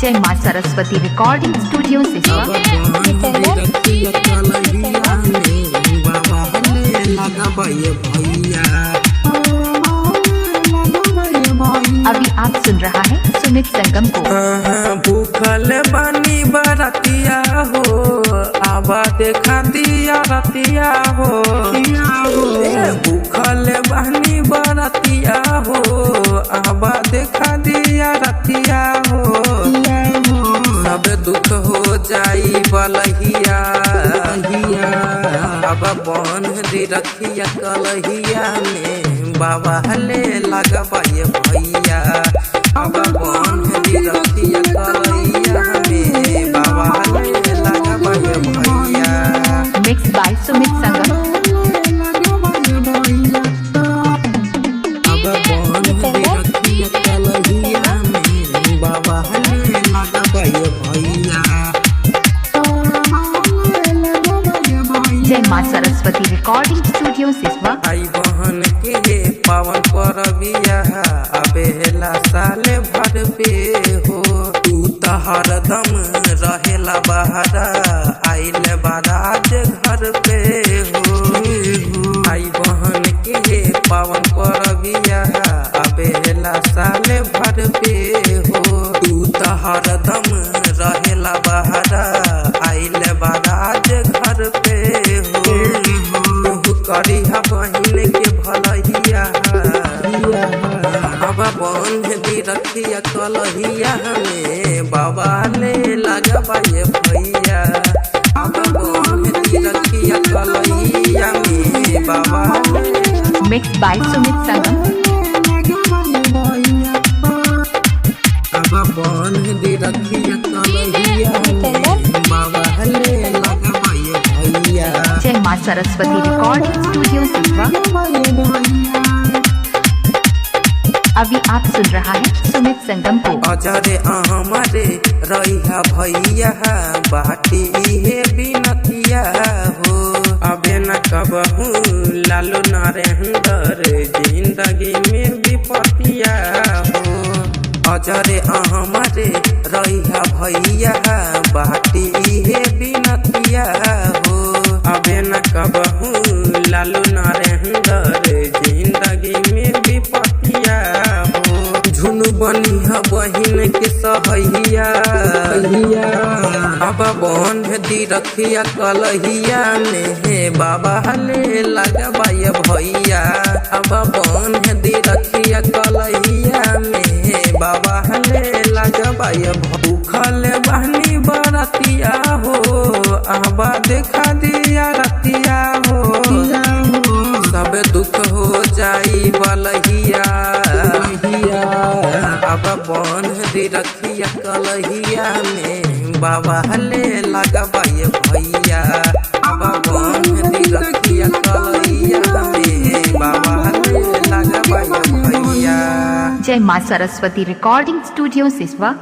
जय मां Saraswati recording studio से अभी आप सुन रहा है सुमित संगम को। भूखल बानी बरतिया हो, आवा देखा दिया रतिया हो। भूखल बानी बरतिया हो, आवा देखा दिया रतिया हो। सब दुख हो जाई बलहिया, अब बन दी रखिया कलहिया में बाबा ले लगवाए भैया। अब बन दी रखिया कलहिया में बाबा ले लगवाए भैया। मिक्स बाय सुमित संगम। अब बन दी रखिया कलहिया में बाबा ले लगवाए भैया। जय मां सरस्वती रिकॉर्डिंग स्टूडियो सिसवा। आई बहन के पावन परबिया अबेला साले भर पे हो। तू तो हरदम रहेला बहरा, आइल बारात घर पे हो। आई बहन के पावन परबिया अबेला साले भर पे हो। तू तो हरदम रहेला बहरा, आइल बारात घर पे हो। करिहा बहिन के भलहिया, अब बंध दी रखिया कलहिया में बाबा ले लगवाए भैया। अब बंध दी रखिया कलहिया में बाबा ले। मिक्स बाय सुमित संगम। अब बंध दी रखिया कलहिया में बाबा ले लगवाए भैया। जय मां सरस्वती रिकॉर्डिंग स्टूडियो सिसवा। अभी आप सुन रहा है सुमित संगम को। अजरे हमारे रहिया भैया बाटी हे बिनतिया हो। अबे न कबहू लालू नरेंद्र जिंदगी में विपतिया हो। अजरे हमारे रहिया भैया बाटी हे बिनतिया हो। अबे न कबहू लालू नरेंद्र जिंदगी में विपतिया हो। झुनु बनिया बहिन के सहैया, अब बंध दी रखिया कलहिया में हे बाबा ले लगवाए भैया। अब बंध दी रखिया कलहिया में हे बाबा ले लगवाए। भूखल बहनी बरतिया हो, आबा देखा दिया रतिया हो। सब दुख हो जाई बलहिया, अब बन दी रखिया कलहिया में बाबा ले लगवाए भैया। अब बन दी रखिया कलहिया में बाबा ले लगवाए भैया। जय मां सरस्वती रिकॉर्डिंग स्टूडियो सिसवा।